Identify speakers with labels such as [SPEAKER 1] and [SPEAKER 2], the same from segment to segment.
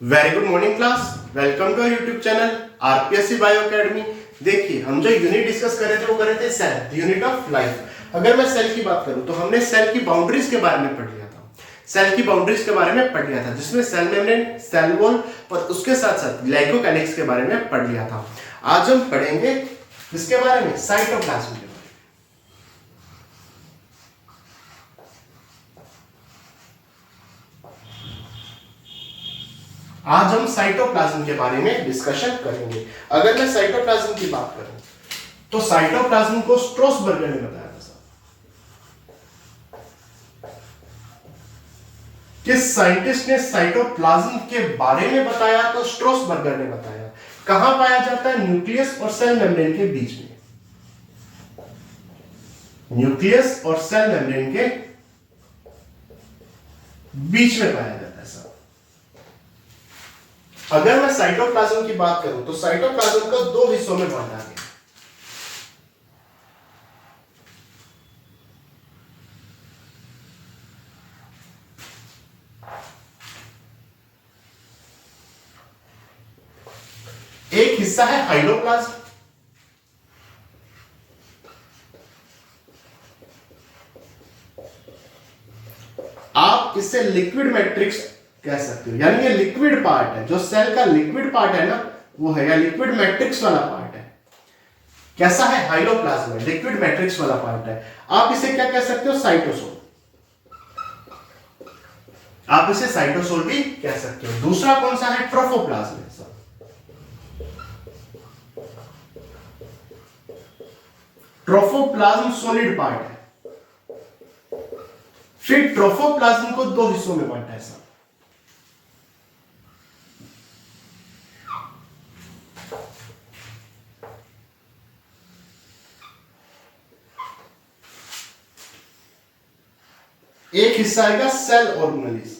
[SPEAKER 1] Very good morning class. Welcome to YouTube channel RPSC bio academy. देखिए, हम जो unit discuss कर रहे थे वो कर रहे थे सेल, यूनिट ऑफ लाइफ। अगर मैं सेल की बात करूं तो हमने सेल की बाउंड्रीज के बारे में पढ़ लिया था। सेल की बाउंड्रीज के बारे में पढ़ लिया था, जिसमें सेल मेम्ब्रेन, सेल वॉल और उसके साथ साथ ग्लाइकोकैलिक्स के बारे में पढ़ लिया था। आज हम पढ़ेंगे इसके बारे में, साइटोप्लाज्म के बारे में। आज हम साइटोप्लाज्म के बारे में डिस्कशन करेंगे। अगर मैं साइटोप्लाज्म की बात करूं तो साइटोप्लाज्म को स्ट्रोसबर्गर ने बताया था किस साइंटिस्ट ने साइटोप्लाज्म के बारे में बताया? तो स्ट्रोसबर्गर ने बताया। कहां पाया जाता है? न्यूक्लियस और सेल मेम्ब्रेन के बीच में। न्यूक्लियस और सेल मेम्ब्रेन के बीच में पाया जाता है सर। अगर मैं साइटोप्लाज्म की बात करूं तो साइटोप्लाज्म को दो हिस्सों में बांटा गया। एक हिस्सा है हाइलोप्लाज्म, आप इसे लिक्विड मैट्रिक्स कह सकते हो, यानी ये लिक्विड पार्ट है। जो सेल का लिक्विड पार्ट है ना, वो है, या लिक्विड मैट्रिक्स वाला पार्ट है। कैसा है? हाइलोप्लाज्म है, लिक्विड मैट्रिक्स वाला पार्ट है। आप इसे क्या कह सकते हो? साइटोसोल। आप इसे साइटोसोल भी कह सकते हो। दूसरा कौन सा है? ट्रोफोप्लाज्म है सर। ट्रोफोप्लाज्म सॉलिड पार्ट है। फिर ट्रोफोप्लाज्म को दो हिस्सों में बांटा है सर। एक हिस्सा आएगा सेल ऑर्गेनेल्स,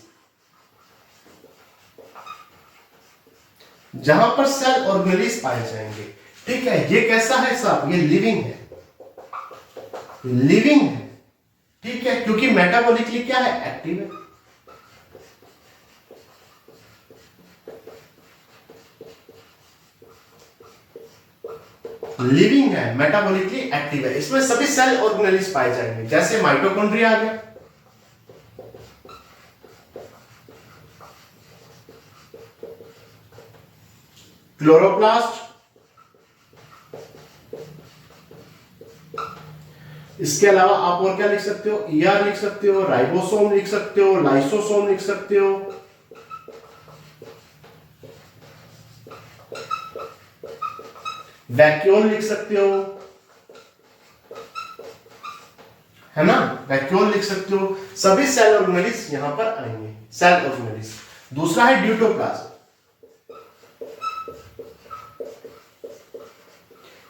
[SPEAKER 1] जहां पर सेल ऑर्गेनेल्स पाए जाएंगे। ठीक है, ये कैसा है साहब? ये लिविंग है, लिविंग है। ठीक है, क्योंकि मेटाबॉलिकली क्या है? एक्टिव है। लिविंग है, मेटाबॉलिकली एक्टिव है। इसमें सभी सेल ऑर्गेनेल्स पाए जाएंगे, जैसे माइटोकॉन्ड्रिया आ गया, क्लोरोप्लास्ट, इसके अलावा आप और क्या लिख सकते हो? ईआर लिख सकते हो, राइबोसोम लिख सकते हो, लाइसोसोम लिख सकते हो, वैक्यूल लिख सकते हो, है ना? वैक्यूल लिख सकते हो। सभी सेल ऑर्गेनेल्स यहां पर आएंगे, सेल ऑर्गेनेल्स। दूसरा है ड्यूटोप्लाज्म।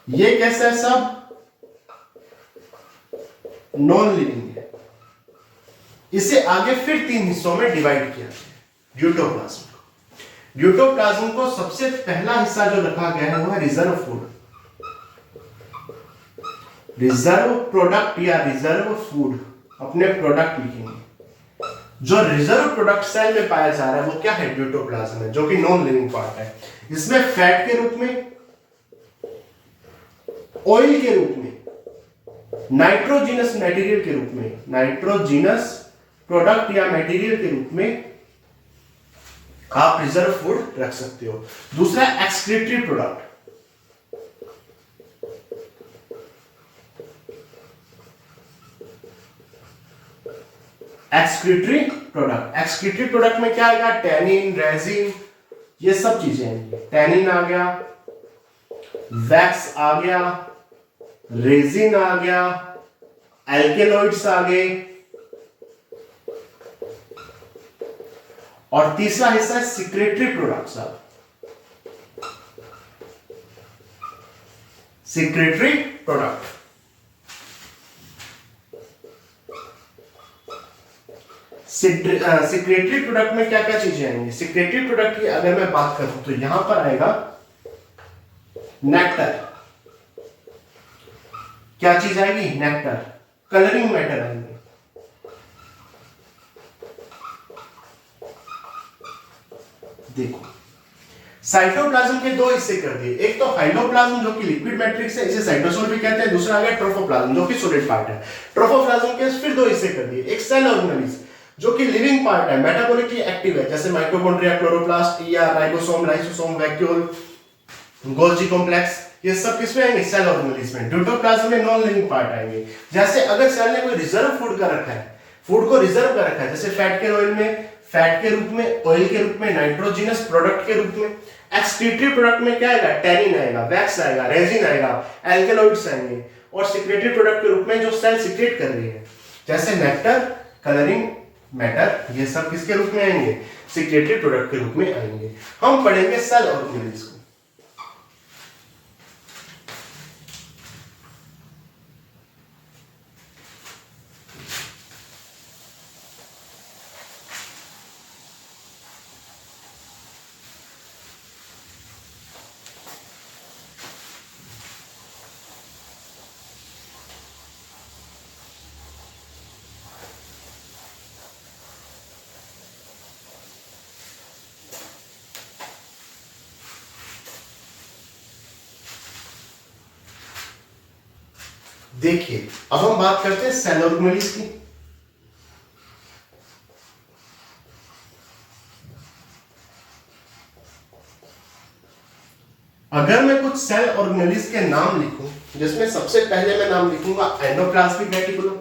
[SPEAKER 1] ये कैसा है सब? नॉन लिविंग है। इसे आगे फिर तीन हिस्सों में डिवाइड किया गया ड्यूटोप्लाज्म। ड्यूटोप्लाज्म को सबसे पहला हिस्सा जो रखा गया है वो है रिजर्व फूड, रिजर्व प्रोडक्ट या रिजर्व फूड। अपने प्रोडक्ट लिखेंगे। जो रिजर्व प्रोडक्ट सेल में पाया जा रहा है वो क्या है? ड्यूटोप्लाज्म है, जो कि नॉन लिविंग पार्ट है। इसमें फैट के रूप में, ऑयल के रूप में, नाइट्रोजीनस मटेरियल के रूप में, नाइट्रोजीनस प्रोडक्ट या मटेरियल के रूप में आप रिजर्व फूड रख सकते हो। दूसरा excretory product. Excretory product, excretory product में क्या आएगा? टैनिन, रेजिन, ये सब चीजें आएंगी। टैनिन आ गया, वैक्स आ गया, रेजिन आ गया, एल्केलॉइड्स आ गए, और तीसरा हिस्सा है secretory products. Secretory product, secretory product में क्या क्या चीजें आएंगी? सिक्रेटरी प्रोडक्ट की अगर मैं बात करूं तो यहां पर आएगा नेक्टर। क्या चीज आएगी? नेक्टर। कलरिंग मैटर आएंगे, देखो, साइटोप्लाज्म के दो हिस्से कर दिए, एक तो हाइलोप्लाज्म जो कि लिक्विड मैट्रिक्स है, इसे साइटोसोल भी कहते हैं, दूसरा आ गया ट्रोफोप्लाज्म जो कि सॉलिड पार्ट है। ट्रोफोप्लाज्म के फिर दो हिस्से कर दिए, एक सेल ऑर्गेनेल्स जो कि लिविंग पार्ट है, मेटाबॉलिकली एक्टिव है, जैसे माइटोकॉन्ड्रिया, क्लोरोप्लास्ट या ribosome, lysosome, vacuole, Golgi complex, ये सब किसमें आएंगे? सेल ऑर्गेनेल्स में। ड्यूटोप्लाज्म में नॉन लिविंग पार्ट आएंगे, जैसे अगर सेल ने कोई रिजर्व फूड का रखा है, फूड को रिजर्व कर रखा है, जैसे फैट के ऑयल में, फैट के रूप में, ऑयल के रूप में, नाइट्रोजिनस प्रोडक्ट के रूप में, एक्सक्रीटरी प्रोडक्ट में क्या आएगा? टैनिन आएगा, वैक्स आएगा, रेजिन आएगा, एल्कलॉइड्स आएंगे, और सिक्रेटरी प्रोडक्ट के रूप में जो सेल सिक्रेट कर रही है, जैसे नेक्टर, कलरिंग मैटर, ये सब किसके रूप में आएंगे? सिक्रेटरी प्रोडक्ट के रूप में आएंगे। हम पढ़ेंगे सेल ऑर्गेनेल्स को। देखिए, अब हम बात करते हैं सेल ऑर्गेनेल्स की। अगर मैं कुछ सेल ऑर्गेनेल्स के नाम लिखूं, जिसमें सबसे पहले मैं नाम लिखूंगा एंडोप्लाज्मिक रेटिकुलम,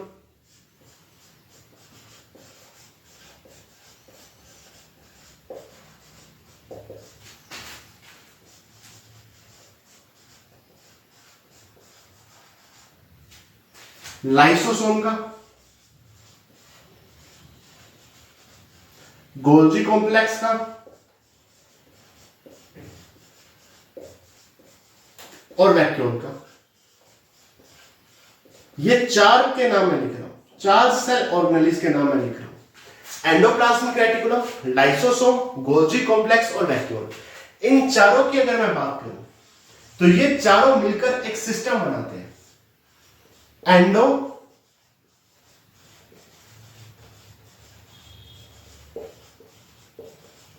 [SPEAKER 1] लाइसोसोम का, गोल्जी कॉम्प्लेक्स का, और वैक्यूल का। ये चार के नाम मैं लिख रहा हूं, चार सेल ऑर्गेनेल्स के नाम मैं लिख रहा हूं, endoplasmic reticulum, lysosome, Golgi complex और वैक्यूल। इन चारों की अगर मैं बात करूं तो ये चारों मिलकर एक सिस्टम बनाते हैं, endo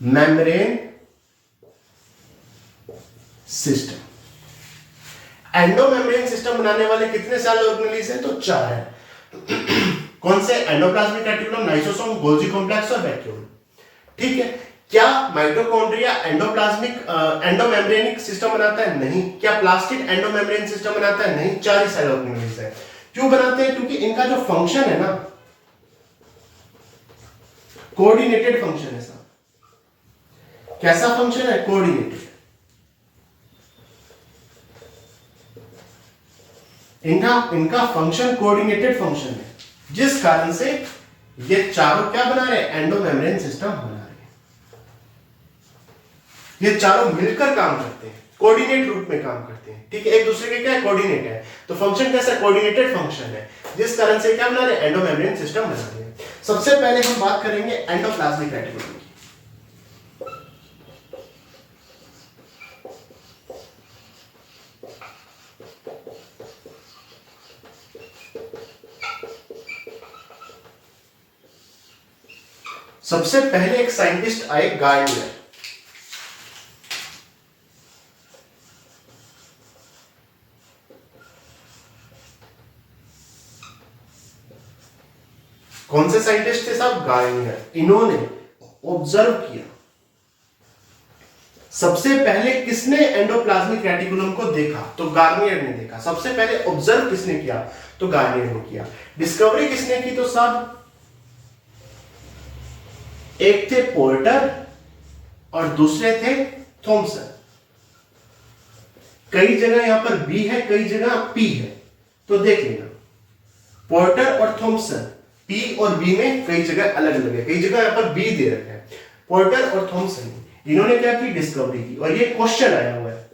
[SPEAKER 1] membrane system. Endo membrane system बनाने वाले कितने सेल ऑर्गेनेल्स हैं? तो चार हैं। कौन से? Endoplasmic reticulum, lysosome, Golgi complex और वैक्यूल। ठीक है। क्या माइटोकॉन्ड्रिया एंडोप्लाज्मिक एंडोमेम्ब्रेनिक सिस्टम बनाता है? नहीं। क्या प्लास्टिड एंडोमेम्ब्रेन सिस्टम बनाता है? नहीं। चार ही सेल ऑर्गेनेल्स हैं। क्यों बनाते हैं? क्योंकि इनका जो फंक्शन है ना, कोऑर्डिनेटेड फंक्शन है साहब। कैसा फंक्शन है? कोऑर्डिनेटेड। इनका फंक्शन कोऑर्डिनेटेड फंक्शन है, जिस कारण से ये चारों क्या बना रहे हैं? एंडोमेम्ब्रेन सिस्टम बना रहे हैं। ये चारों मिलकर काम करते हैं, कोऑर्डिनेट रूप में काम करते हैं। ठीक है, एक दूसरे के क्या है? कोऑर्डिनेट है। तो फंक्शन कैसा? कोऑर्डिनेटेड फंक्शन है, जिस कारण से क्या बना रहे हैं? एंडोमेम्ब्रेन सिस्टम बना रहे हैं। सबसे पहले हम बात करेंगे एंडोप्लाज्मिक रेटिकुलम की। सबसे पहले एक साइंटिस्ट आए, गार्नियर। कौन से साइंटिस्ट थे साहब? गार्नियर। इन्होंने ऑब्जर्व किया। सबसे पहले किसने एंडोप्लाज्मिक रेटिकुलम को देखा? तो गार्नियर ने देखा। सबसे पहले ऑब्जर्व किसने किया? तो गार्नियर ने किया। डिस्कवरी किसने की? तो साहब एक थे पोर्टर और दूसरे थे थॉमसन। कई जगह यहां पर बी है, कई जगह पी है, तो देख लेना। पोर्टर और थॉमसन, पी और बी में कई जगह अलग अलग है, कई जगह यहां पर बी दे रखा है। पोर्टर और थॉमसन इन्होंने क्या की? डिस्कवरी की। और ये क्वेश्चन आया हुआ है,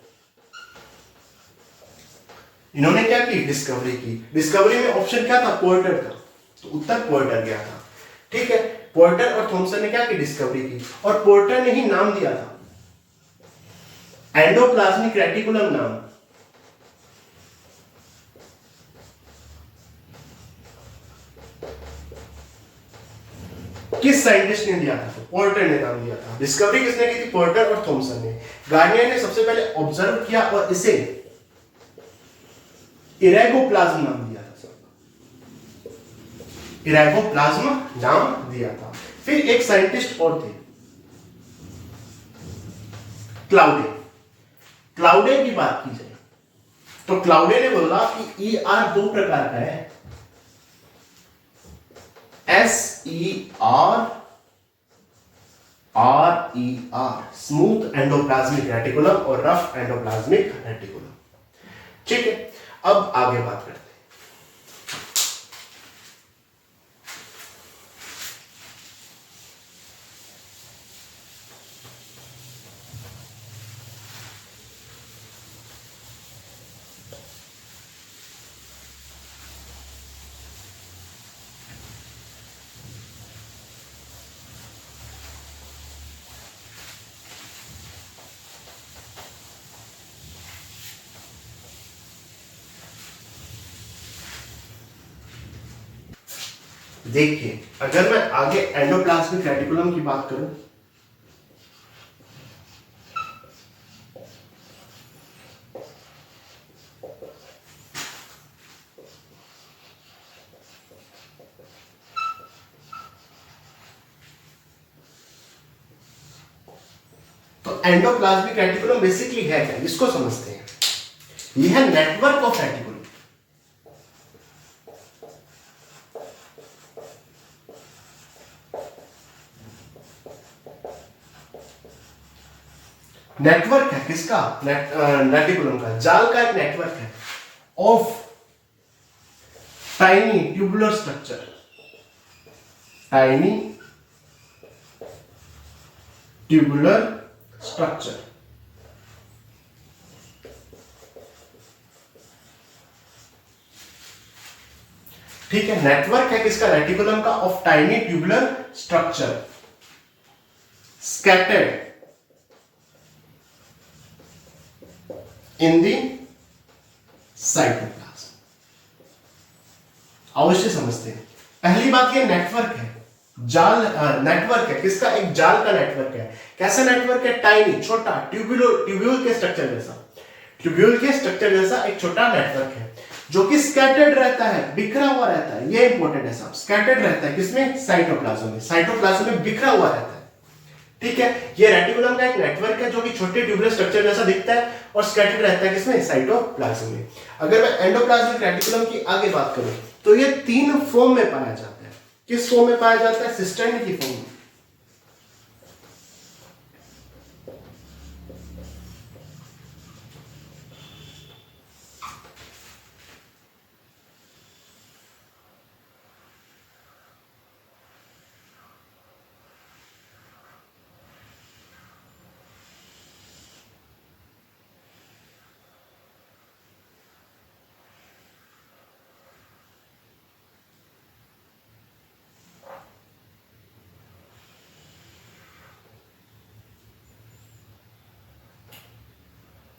[SPEAKER 1] इन्होंने क्या की? डिस्कवरी की। डिस्कवरी में ऑप्शन क्या था? पोर्टर था, तो उत्तर पोर्टर गया था। ठीक है, पोर्टर और थॉमसन ने क्या की? डिस्कवरी की। और पोर्टर ने ही नाम दिया था एंडोप्लाज्मिक रेटिकुलम नाम। किस साइंटिस्ट ने दिया था? तो पोर्टर ने नाम दिया था। डिस्कवरी किसने की थी? पोर्टर और थॉमसन ने। गार्नियर ने सबसे पहले ऑब्जर्व किया और इसे इरेगोप्लाज्म नाम दिया था। इरेगोप्लाज्म नाम दिया था। फिर एक साइंटिस्ट और थे, क्लाउडे। क्लाउडे की बात की जाए तो क्लाउडे ने बोला कि ER दो प्रकार का है, SER, RER, smooth endoplasmic reticulum और रफ एंडोप्लाज्मिक रेटिकुलम। ठीक है, अब आगे बात करते हैं। देखिए, अगर मैं आगे एंडोप्लाज्मिक रेटिकुलम की बात करूं, तो एंडोप्लाज्मिक रेटिकुलम बेसिकली है क्या, इसको समझते हैं। यह है नेटवर्क ऑफ रेटिकुलम। नेटवर्क है किसका? रेटिकुलम का, जाल का एक नेटवर्क है of tiny tubular structure. Tiny tubular structure. ठीक है, नेटवर्क है किसका? रेटिकुलम का, of tiny tubular structure scattered in the cytoplasm. अवश्य समझते हैं। पहली बात, ये नेटवर्क है, जाल नेटवर्क है किसका? एक जाल का नेटवर्क है। कैसा नेटवर्क है? टाइनी, छोटा, ट्यूब्यूल के स्ट्रक्चर जैसा, ट्यूब्यूल के स्ट्रक्चर जैसा एक छोटा नेटवर्क है, जो कि स्कैटर्ड रहता है, बिखरा हुआ रहता है। ये इंपॉर्टेंट है साहब, स्कैटर्ड रहता है किसमें? साइटोप्लाज्म में। साइटोप्लाज्म में बिखरा हुआ रहता है। ठीक है, ये रेटिकुलम का एक नेटवर्क है जो कि छोटे ट्यूबुलर स्ट्रक्चर जैसा दिखता है और स्कैटर्ड रहता है किसमें? साइटोप्लाज्म में। अगर मैं एंडोप्लाज्मिक रेटिकुलम की आगे बात करूं तो ये तीन फॉर्म में पाया जाता है। किस फॉर्म में पाया जाता है? सिस्टर्नी की फॉर्म में।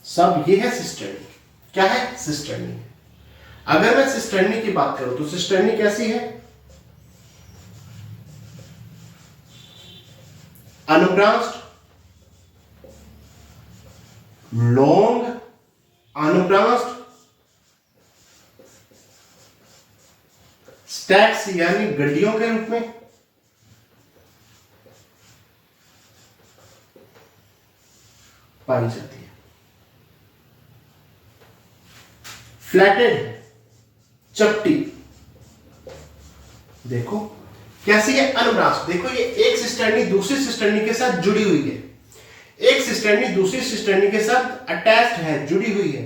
[SPEAKER 1] सब ये है सिस्टर्नी। क्या है? सिस्टर्नी। अगर मैं सिस्टर्नी की बात करूं तो सिस्टर्नी कैसी है? अनुब्रांच्ड, लॉन्ग अनुब्रांच्ड, स्टैक्स यानी गड्डियों के रूप में, पाई जाती है। फ्लैटेड, चपटी। देखो कैसी है? अनुब्रांच। देखो ये एक सिस्टर्नी दूसरी सिस्टर्नी के साथ जुड़ी हुई है, एक सिस्टर्नी दूसरी सिस्टर्नी के साथ अटैच्ड है, जुड़ी हुई है।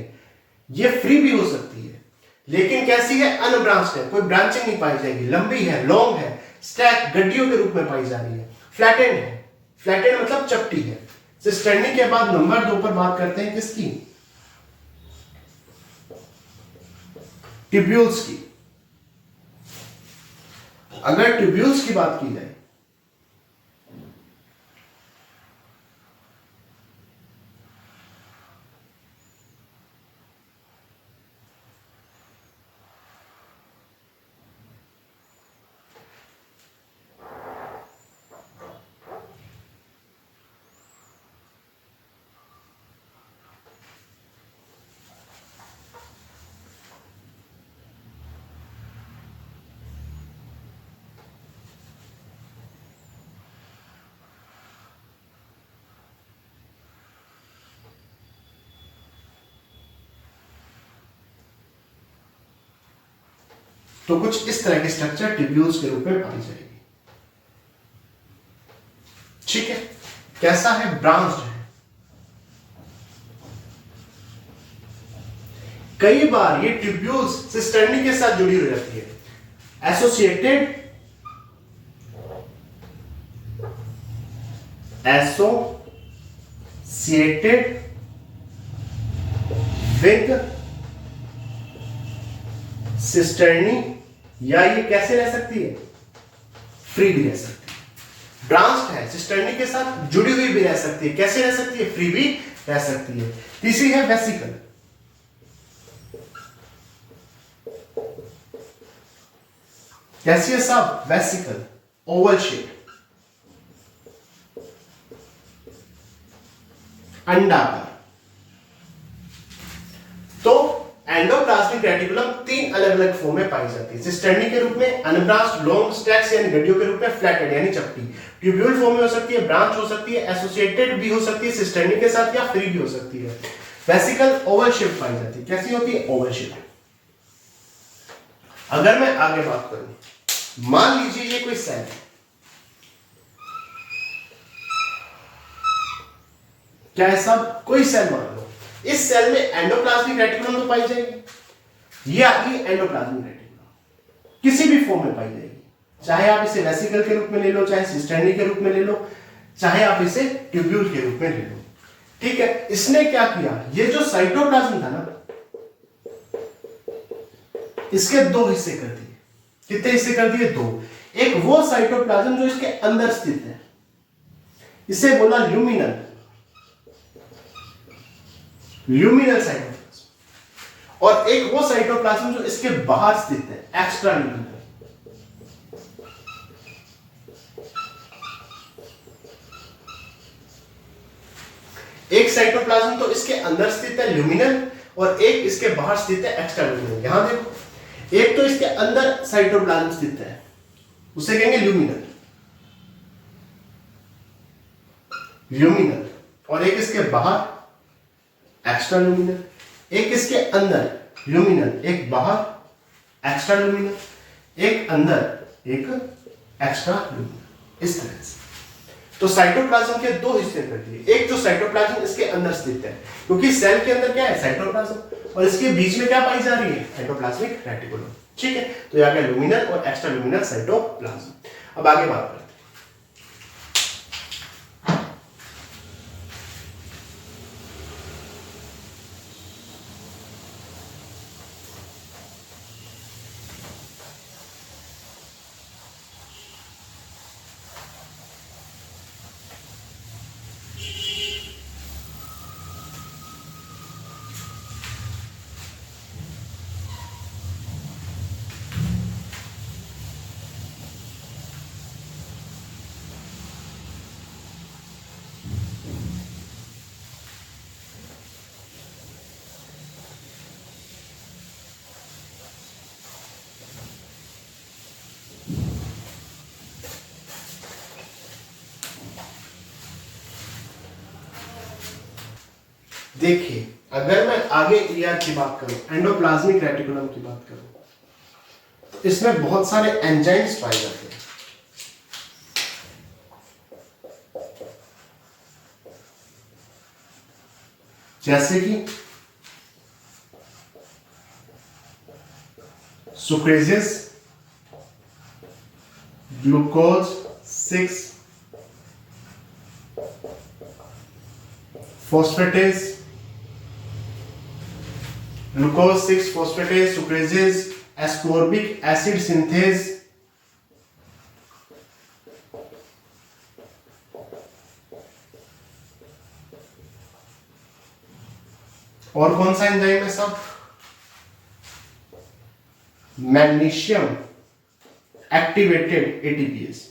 [SPEAKER 1] ये फ्री भी हो सकती है, लेकिन कैसी है? अनब्रांच्ड है, कोई ब्रांचिंग नहीं पाई जाएगी, लंबी है, लॉन्ग है, स्टैक गड्डियों के रूप में पाई जा रही है। फ्लैटेड है, फ्लैटेड मतलब चपटी है। सिस्टर्नी के बाद नंबर 2 पर बात करते हैं किसकी? ट्यूब्यूल्स की। अगर ट्यूब्यूल्स की बात की जाए तो कुछ इस तरह के स्ट्रक्चर ट्यूब्यूल्स के रूप में पाई जाएगी। ठीक है, कैसा है, ब्रांच्ड है। कई बार ये ट्यूब्यूल्स सिस्टर्नी के साथ जुड़ी हो जाती है, एसोसिएटेड विद सिस्टर्नी, या ये कैसे रह सकती है, फ्री भी रह सकती है। ब्रांच्ड है, सिस्टर्नी के साथ जुड़ी हुई भी रह सकती है, कैसे रह सकती है, फ्री भी रह सकती है। तीसरी है वेसिकल। कैसी है साहब, वेसिकल, ओवल शेप, अंडाकार। तो एंडोप्लाज्मिक रेटिकुलम तीन अलग अलग फॉर्म में पाई जाती है, सिस्टर्नी के रूप में, अनब्रांच्ड लॉन्ग स्टैक्स यानी गड्डियों के रूप में, फ्लैटेड यानी चपटी, ट्यूब्यूल फॉर्म में हो सकती है, ब्रांच हो सकती है, एसोसिएटेड भी हो सकती है सिस्टर्नी के साथ, या फ्री भी हो सकती है। वेसिकल ओवल शेप पाई जाती है, कैसी होती है, ओवल शेप। अगर मैं आगे बात करूं, मान लीजिए ये कोई सेल है, क्या है सब, कोई सेल मान लो, इस सेल में एंडोप्लाज्मिक रेटिकुलम तो पाई जाएगी, ये आपकी एंडोप्लाज्मिक रेटिकुलम किसी भी फॉर्म में पाई जाएगी, चाहे आप इसे वेसिकल के रूप में ले लो, चाहे सिस्टर्नी के रूप में ले लो, चाहे आप इसे ट्यूब्यूल के रूप में ले लो। ठीक है, इसने क्या किया, ये जो साइटोप्लाज्म था ना, इसके दो हिस्से कर दिए। कितने हिस्से कर दिए, दो। एक वो साइटोप्लाज्म जो इसके अंदर स्थित है, इसे बोला ल्यूमिनल साइटोप्लाज्म, और एक वो साइटोप्लाज्म जो इसके बाहर स्थित है, एक्स्ट्रा ल्यूमिनल। एक साइटोप्लाज्म तो इसके अंदर स्थित है, ल्यूमिनल, और एक इसके बाहर स्थित है, एक्स्ट्रा ल्यूमिनल। यहां देखो, एक तो इसके अंदर साइटोप्लाज्म स्थित है, उसे कहेंगे ल्यूमिनल, और एक इसके बाहर एक्स्ट्रा ल्यूमिनल, एक इसके अंदर ल्यूमिनल, एक बाहर एक्स्ट्रा ल्यूमिनल, एक अंदर एक एक्स्ट्रा ल्यूमिनल, इस तरह से। तो साइटोप्लाज्म के दो हिस्से कर दिए, एक जो साइटोप्लाज्म इसके अंदर स्थित है, क्योंकि सेल के अंदर क्या है, साइटोप्लाज्म, और इसके बीच में क्या पाई जा रही है, एंडोप्लाज्मिक रेटिकुलम। ठीक है, तो यह गया ल्यूमिनल और एक्स्ट्रा ल्यूमिनल साइटोप्लाज्म। अब आगे बात करते हैं। देखिए, अगर मैं आगे ईआर की बात करूं, एंडोप्लाज्मिक रेटिकुलम की बात करूं, तो इसमें बहुत सारे एंजाइम्स पाए जाते हैं। जैसे कि sucrases, glucose 6 phosphatase, glucose 6 phosphatase, sucrases, ascorbic acid synthase, और कौन सा एंजाइम है सब, मैग्नीशियम एक्टिवेटेड एटीपीएस।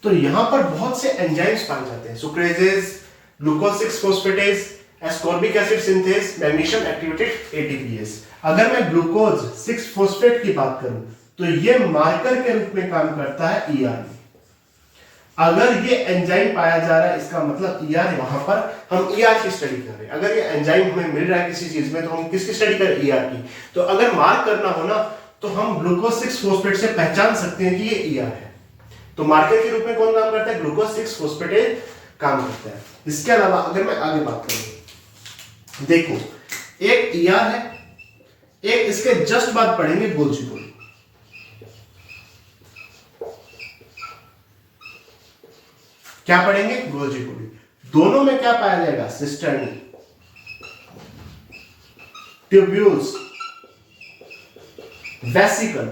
[SPEAKER 1] तो यहां पर बहुत से एंजाइम्स पाए जाते हैं, sucrases, glucose 6 phosphatase, ascorbic acid synthase, magnesium activated ATPase. अगर मैं ग्लूकोज 6 फॉस्फेट की बात करूं तो यह मार्कर के रूप में काम करता है ईआर में। अगर ये एंजाइम पाया जा रहा है इसका मतलब ईआर है, वहां पर हम ईआर की स्टडी कर रहे हैं। अगर ये एंजाइम हमें मिल रहा है किसी चीज में तो हम किसकी स्टडी कर रहे हैं? ईआर की। तो अगर मार्क करना हो ना तो हम ग्लूकोज 6 फॉस्फेट से पहचान सकते हैं कि ये ईआर है। तो मार्कर के रूप में कौन काम करता है? ग्लूकोज 6 फॉस्फेटेज काम करता है। इसके अलावा अगर मैं आगे बात करूं, देखो एक ईआर है, एक इसके जस्ट बाद पढ़ेंगे गोल्जी बॉडी। क्या पढ़ेंगे? Golgi body. दोनों में क्या पाया जाएगा? सिस्टर्नी, ट्यूब्यूल्स, वेसिकल,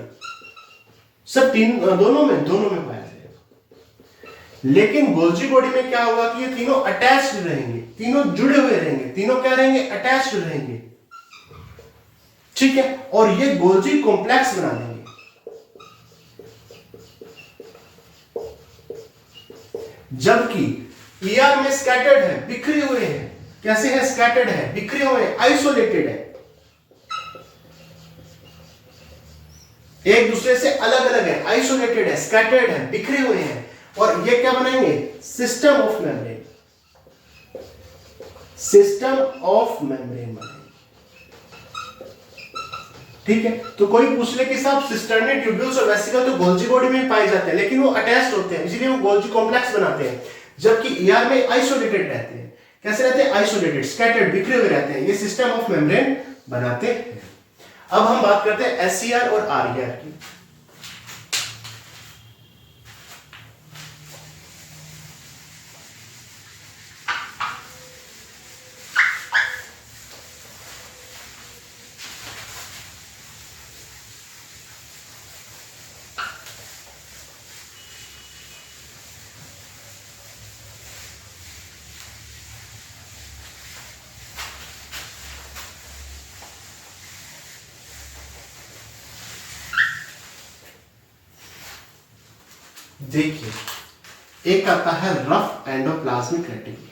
[SPEAKER 1] सब दोनों में पाया जाएगा। लेकिन गोल्जी बॉडी में क्या होगा कि ये तीनों अटैच्ड रहेंगे, तीनों जुड़े हुए रहेंगे, तीनों क्या रहेंगे? अटैच्ड रहेंगे, ठीक है। और ये गोल्जी कॉम्प्लेक्स बना देंगे। जबकि ईआर में स्कैटर्ड है, बिखरे हुए हैं। कैसे है? स्कैटर्ड है, बिखरे हुए हैं, आइसोलेटेड है, एक दूसरे से अलग अलग है, आइसोलेटेड है, स्कैटर्ड है, बिखरे हुए हैं। और ये क्या बनाएंगे? System of membrane, system of membrane बनाएंगे, ठीक है। तो कोई पूछ ले कि साहब सिस्टर्नी, ट्यूब्यूल्स और वेसिकल तो गोल्जी बॉडी में पाए जाते हैं, लेकिन वो अटैच्ड होते हैं, इसीलिए वो गोल्जी कॉम्प्लेक्स बनाते हैं। जबकि ईआर में आइसोलेटेड रहते हैं। कैसे रहते हैं? आइसोलेटेड, स्कैटर्ड, बिखरे हुए रहते हैं। ये सिस्टम ऑफ मेम्ब्रेन बनाते हैं। अब हम बात करते हैं एससीआर और आरईआर की। देखिए, एक आता है रफ एंडोप्लाज्मिक रेटिकुलम।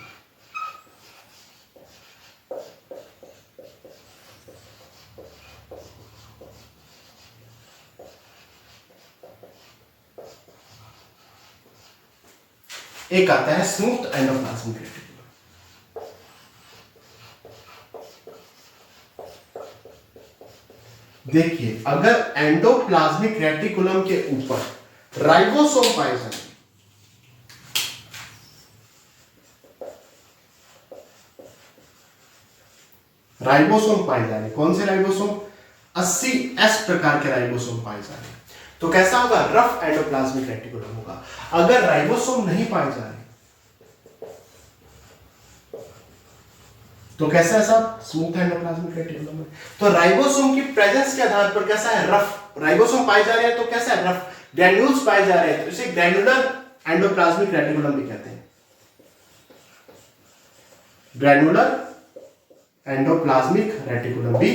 [SPEAKER 1] एक आता है स्मूथ एंडोप्लाज्मिक रेटिकुलम। देखिए, अगर एंडोप्लाज्मिक रेटिकुलम के ऊपर राइबोसोम पाए जाएंगे, राइबोसोम पाए जाएंगे, कौन से राइबोसोम? 80S प्रकार के राइबोसोम पाए जाएंगे, तो कैसा होगा? रफ एंडोप्लाज्मिक रेटिकुलम होगा। अगर राइबोसोम नहीं पाए जा रहे तो कैसा है साहब? स्मूथ एंडोप्लाज्मिक रेटिकुलम है। तो राइबोसोम की प्रेजेंस के आधार पर कैसा है? रफ। राइबोसोम पाए जा रहे हैं तो कैसा है? रफ। ग्रैन्यूल्स पाए जा रहे हैं तो इसे ग्रैन्युलर एंडोप्लाज्मिक रेटिकुलम भी कहते हैं, ग्रैन्युलर एंडोप्लाज्मिक रेटिकुलम भी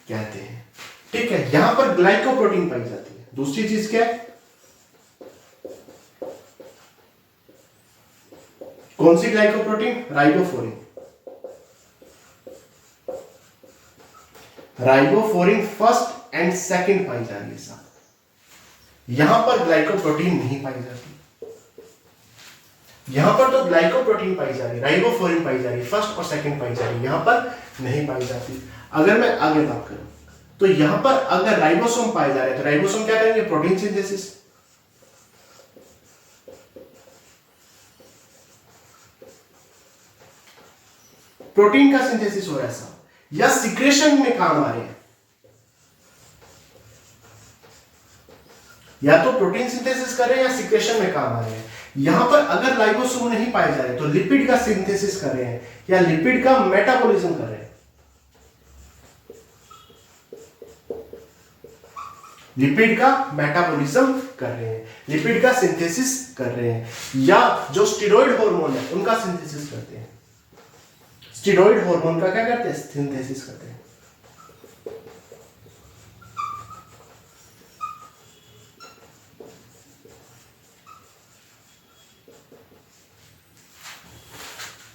[SPEAKER 1] कहते हैं, ठीक है। यहां पर ग्लाइकोप्रोटीन पाई जाती है। दूसरी चीज क्या है? कौन सी ग्लाइकोप्रोटीन? राइबोफ्लोरिन। राइबोफ्लोरिन फर्स्ट एंड सेकंड पाई जा रही है साहब। यहां पर ग्लाइकोप्रोटीन नहीं पाई जाती। यहां पर तो ग्लाइकोप्रोटीन पाई जा रही है, राइबोफ्लोरिन पाई जा रही है, फर्स्ट और सेकंड पाई जा रही है, यहां पर नहीं पाई जाती। अगर मैं आगे बात करूं तो यहां पर अगर राइबोसोम पाए जा रहे हैं तो राइबोसोम क्या करेंगे? Protein synthesis. प्रोटीन का सिंथेसिस हो रहा है साहब, या सिक्रेशन में काम आ रहे हैं। या तो प्रोटीन सिंथेसिस कर रहे हैं या सिक्रेशन में काम आ रहे हैं। यहां पर अगर राइबोसोम नहीं पाए जा रहे तो लिपिड का सिंथेसिस कर रहे हैं या लिपिड का मेटाबॉलिज्म कर रहे हैं। लिपिड का मेटाबॉलिज्म कर रहे हैं, लिपिड का सिंथेसिस कर रहे हैं, या जो स्टेरॉइड हार्मोन है उनका सिंथेसिस करते हैं। स्टेरॉइड हार्मोन का क्या करते हैं? सिंथेसिस करते हैं।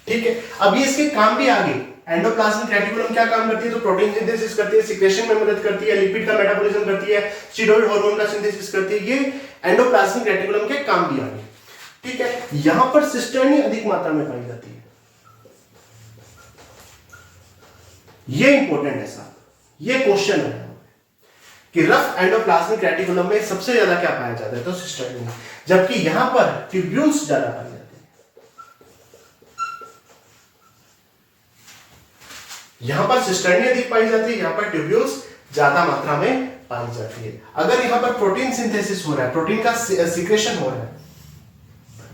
[SPEAKER 1] ठीक है। अब ये इसके काम भी आगे, एंडोप्लाज्मिक रेटिकुलम क्या काम करती है? तो प्रोटीन सिंथेसिस करती है, सिक्रेशन में मदद करती है, लिपिड का मेटाबॉलिज्म करती है, स्टेरॉइड हार्मोन का सिंथेसिस करती है। ये एंडोप्लाज्मिक रेटिकुलम के काम भी आगे। ठीक है, यहां पर सिस्टर्नी अधिक मात्रा में पाई जाती है। ये इंपॉर्टेंट है साहब, ये क्वेश्चन है कि रफ एंडोप्लाज्मिक रेटिकुलम में सबसे ज्यादा क्या पाया जाता है, तो सिस्टर्नी, जबकि यहां पर ट्यूब्यूल्स ज्यादा पाए जाते हैं। यहां पर सिस्टर्नी अधिक पाई जाती है, यहां पर ट्यूब्यूल्स ज्यादा मात्रा में पाई जाती है। अगर यहां पर प्रोटीन सिंथेसिस हो रहा है, प्रोटीन का सीक्रेशन हो रहा है,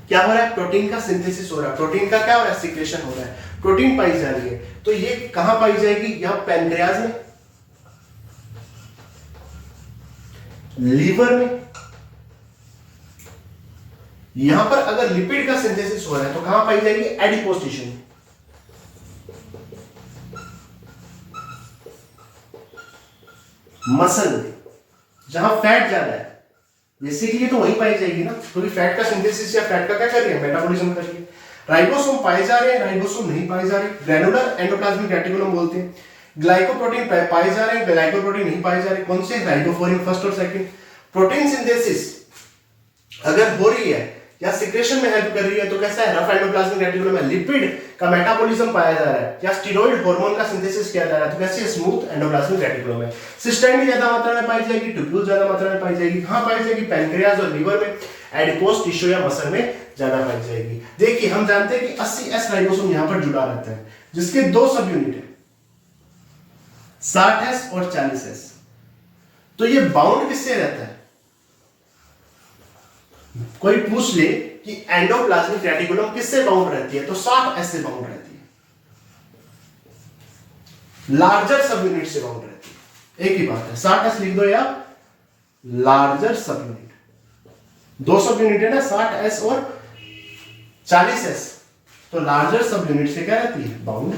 [SPEAKER 1] क्या हो रहा है, प्रोटीन का सिंथेसिस हो रहा है, प्रोटीन का क्या हो रहा है, सीक्रेशन हो रहा है, प्रोटीन पाई जा रही है, तो ये कहां पाई जाएगी, यहां पैनक्रियाज में, लीवर में। यहां पर अगर लिपिड का सिंथेसिस हो रहा है तो कहां पाई जाएगी, एडिपोज टिश्यू में। मसल में, जहां फैट ज्यादा है, बेसिकली तो वहीं पाई जाएगी ना, क्योंकि फैट का सिंथेसिस या फैट का क्या कर रही है, मेटाबॉलिज्म कर रही है। राइबोसोम पाए जा रहे हैं, राइबोसोम नहीं पाए जा रहे, ग्रैनुलर एंडोप्लाज्मिक रेटिकुलम बोलते हैं। ग्लाइकोप्रोटीन पाए जा रहे हैं, ग्लाइकोप्रोटीन नहीं पाए जा रहे, कौन से, राइबोफ्लोरिन फर्स्ट और सेकंड। प्रोटीन सिंथेसिस अगर हो रही है या सिक्रेशन में हेल्प कर रही है तो कैसा है, रफ एंडोप्लाज्मिक रेटिकुलम में लिपिड का मेटाबॉलिज्म पाया जा रहा है या स्टेरॉइड हार्मोन का सिंथेसिस किया जा रहा है, तो कैसे, स्मूथ एंडोप्लाज्मिक रेटिकुलम में। सिस्टर्नी ज्यादा मात्रा में पाई जाएगी, ट्यूब्यूल ज्यादा मात्रा में पाई जाएगी, कहां पाई जाएगी, पैनक्रियाज और लीवर में, एडिपोज टिश्यू या मसल में ज्यादा पाई जाएगी। देखिए हम जानते हैं कि 80S राइबोसोम यहां पर जुड़ा रहता है, जिसके दो सब यूनिट है, 60S और 40S। तो ये बाउंड किससे रहता है, कोई पूछ ले कि एंडोप्लाज्मिक रेटिकुलम किससे बाउंड रहती है, तो 60S से बाउंड रहती है, लार्जर सब यूनिट से बाउंड रहती है। एक ही बात है, 60S लिख दो या लार्जर सब यूनिट, दो सब यूनिट है ना, 60S और 40S, तो लार्जर सब यूनिट से क्या रहती है, बाउंड